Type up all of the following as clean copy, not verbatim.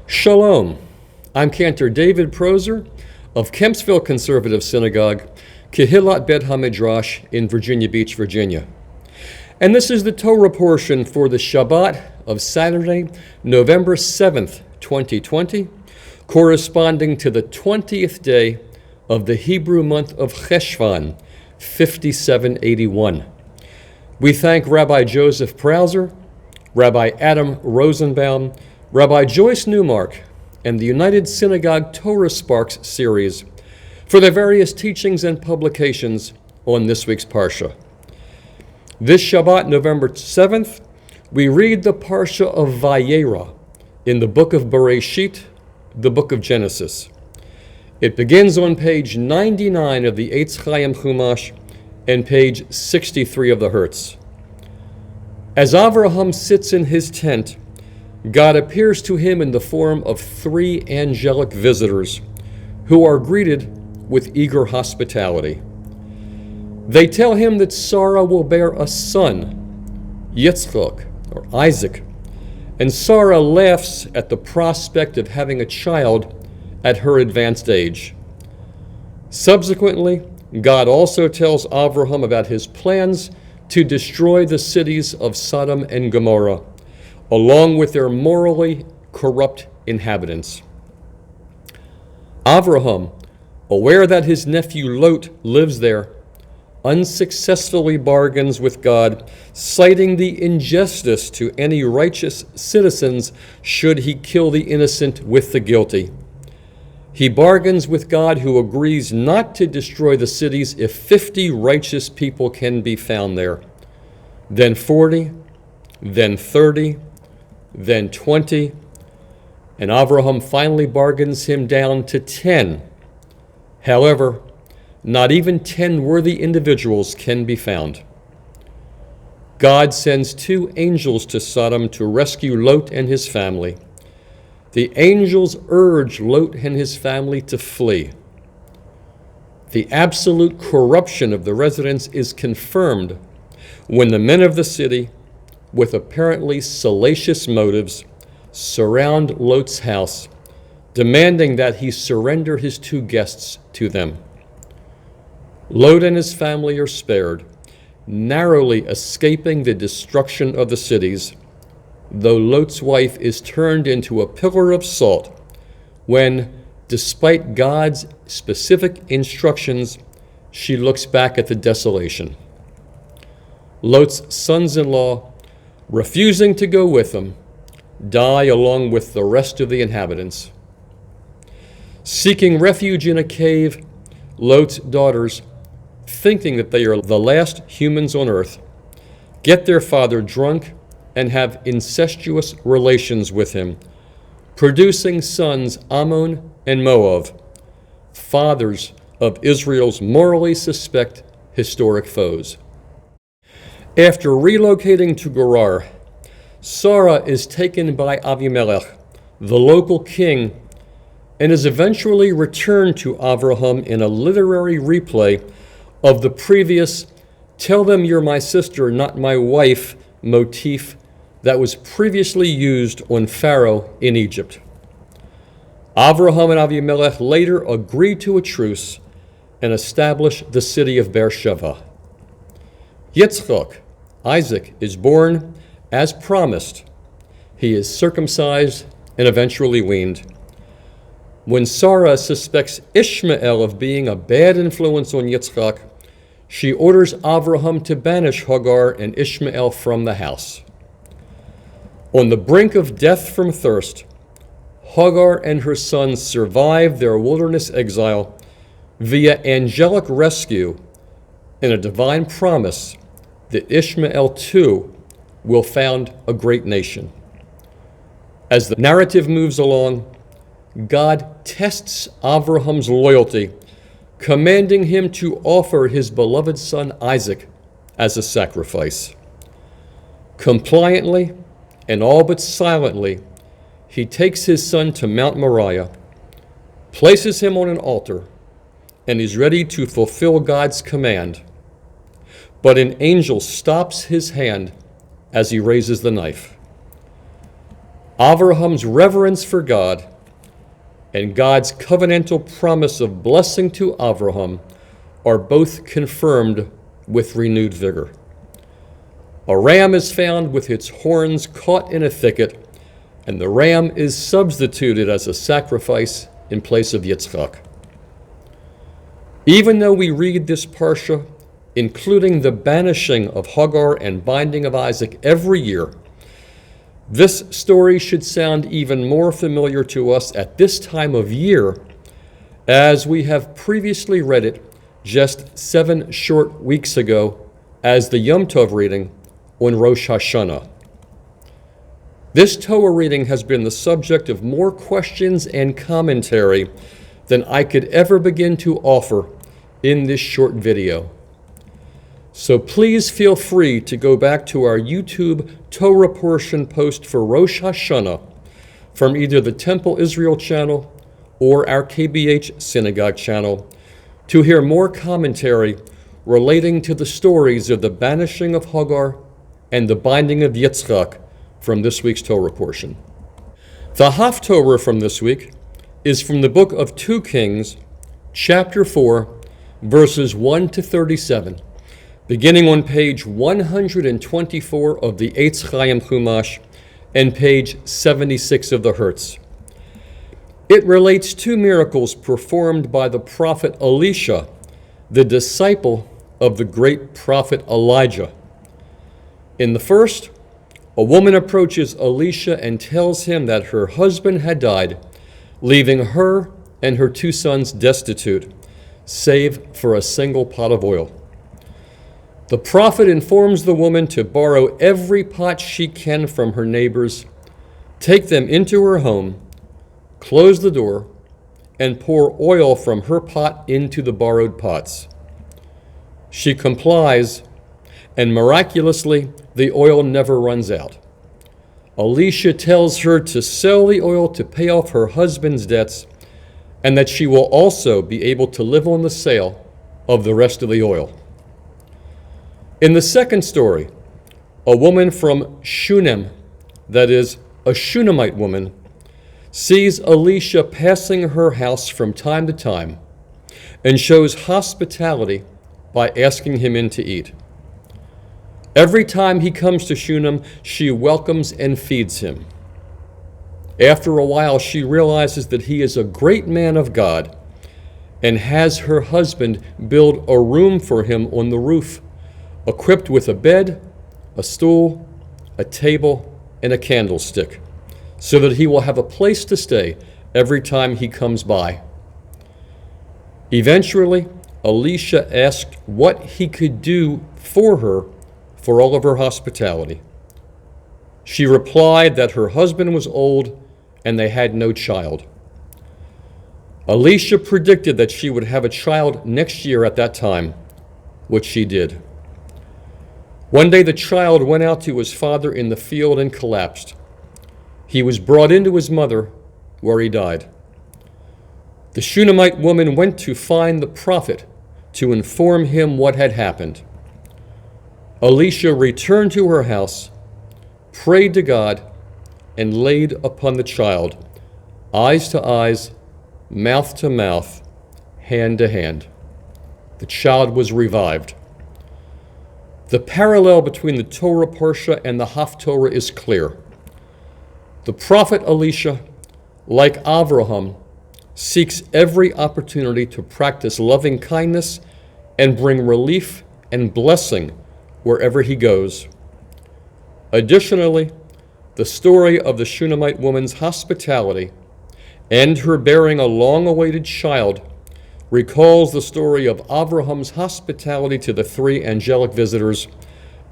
Shalom. I'm Cantor David Proser of Kempsville Conservative Synagogue, Kehillat Bet HaMidrash in Virginia Beach, Virginia. And this is the Torah portion for the Shabbat of Saturday, November 7th, 2020, corresponding to the 20th day of the Hebrew month of Cheshvan, 5781. We thank Rabbi Joseph Prauser, Rabbi Adam Rosenbaum, Rabbi Joyce Newmark, and the United Synagogue Torah Sparks series for their various teachings and publications on this week's Parsha. This Shabbat, November 7th, we read the Parsha of VaYera in the book of Bereshit, the book of Genesis. It begins on page 99 of the Eitz Chaim Chumash and page 63 of the Hertz. As Avraham sits in his tent, God appears to him in the form of three angelic visitors who are greeted with eager hospitality. They tell him that Sarah will bear a son, Yitzchak, or Isaac, and Sarah laughs at the prospect of having a child at her advanced age. Subsequently, God also tells Avraham about his plans to destroy the cities of Sodom and Gomorrah, along with their morally corrupt inhabitants. Avraham, aware that his nephew Lot lives there, unsuccessfully bargains with God, citing the injustice to any righteous citizens should he kill the innocent with the guilty. He bargains with God, who agrees not to destroy the cities if 50 righteous people can be found there. Then 40, then 30, then 20, and Avraham finally bargains him down to 10. However, not even 10 worthy individuals can be found. God sends two angels to Sodom to rescue Lot and his family. The angels urge Lot and his family to flee. The absolute corruption of the residents is confirmed when the men of the city, with apparently salacious motives, surround Lot's house, demanding that he surrender his two guests to them. Lot and his family are spared, narrowly escaping the destruction of the cities, though Lot's wife is turned into a pillar of salt when, despite God's specific instructions, she looks back at the desolation. Lot's sons-in-law, refusing to go with him, die along with the rest of the inhabitants. Seeking refuge in a cave, Lot's daughters, thinking that they are the last humans on earth, get their father drunk and have incestuous relations with him, producing sons Ammon and Moab, fathers of Israel's morally suspect historic foes. After relocating to Gerar, Sarah is taken by Avimelech, the local king, and is eventually returned to Avraham in a literary replay of the previous "tell them you're my sister, not my wife" motif that was previously used on Pharaoh in Egypt. Avraham and Avimelech later agree to a truce and establish the city of Beersheba. Yitzchak, Isaac, is born as promised. He is circumcised and eventually weaned. When Sarah suspects Ishmael of being a bad influence on Yitzchak, she orders Avraham to banish Hagar and Ishmael from the house. On the brink of death from thirst, Hagar and her sons survive their wilderness exile via angelic rescue and a divine promise that Ishmael too will found a great nation. As the narrative moves along, God tests Avraham's loyalty, commanding him to offer his beloved son Isaac as a sacrifice. Compliantly and all but silently, he takes his son to Mount Moriah, places him on an altar, and is ready to fulfill God's command. But an angel stops his hand as he raises the knife. Abraham's reverence for God and God's covenantal promise of blessing to Abraham are both confirmed with renewed vigor. A ram is found with its horns caught in a thicket, and the ram is substituted as a sacrifice in place of Yitzchak. Even though we read this parsha, including the banishing of Hagar and binding of Isaac every year, this story should sound even more familiar to us at this time of year, as we have previously read it just 7 short weeks ago as the Yom Tov reading on Rosh Hashanah. This Torah reading has been the subject of more questions and commentary than I could ever begin to offer in this short video. So please feel free to go back to our YouTube Torah portion post for Rosh Hashanah from either the Temple Israel channel or our KBH Synagogue channel to hear more commentary relating to the stories of the banishing of Hagar and the binding of Yitzchak from this week's Torah portion. The Haftorah from this week is from the book of 2 Kings, chapter 4, verses 1 to 37. Beginning on page 124 of the Eitz Chaim Chumash and page 76 of the Hertz. It relates 2 miracles performed by the prophet Elisha, the disciple of the great prophet Elijah. In the first, a woman approaches Elisha and tells him that her husband had died, leaving her and her 2 sons destitute, save for a single pot of oil. The prophet informs the woman to borrow every pot she can from her neighbors, take them into her home, close the door, and pour oil from her pot into the borrowed pots. She complies, and miraculously, the oil never runs out. Elisha tells her to sell the oil to pay off her husband's debts, and that she will also be able to live on the sale of the rest of the oil. In the second story, a woman from Shunem, that is, a Shunammite woman, sees Elisha passing her house from time to time and shows hospitality by asking him in to eat. Every time he comes to Shunem, she welcomes and feeds him. After a while, she realizes that he is a great man of God and has her husband build a room for him on the roof, equipped with a bed, a stool, a table, and a candlestick, so that he will have a place to stay every time he comes by. Eventually, Elisha asked what he could do for her for all of her hospitality. She replied that her husband was old and they had no child. Elisha predicted that she would have a child next year at that time, which she did. One day the child went out to his father in the field and collapsed. He was brought into his mother, where he died. The Shunammite woman went to find the prophet to inform him what had happened. Elisha returned to her house, prayed to God, and laid upon the child, eyes to eyes, mouth to mouth, hand to hand. The child was revived. The parallel between the Torah Parsha and the Haftorah is clear. The prophet Elisha, like Abraham, seeks every opportunity to practice loving kindness and bring relief and blessing wherever he goes. Additionally, the story of the Shunammite woman's hospitality and her bearing a long-awaited child recalls the story of Abraham's hospitality to the 3 angelic visitors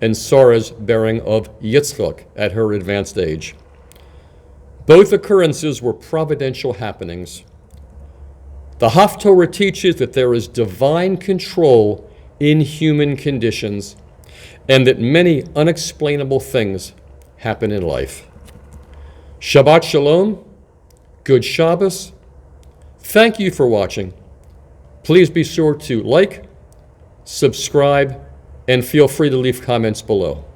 and Sarah's bearing of Yitzchak at her advanced age. Both occurrences were providential happenings. The Haftorah teaches that there is divine control in human conditions and that many unexplainable things happen in life. Shabbat Shalom, good Shabbos. Thank you for watching. Please be sure to like, subscribe, and feel free to leave comments below.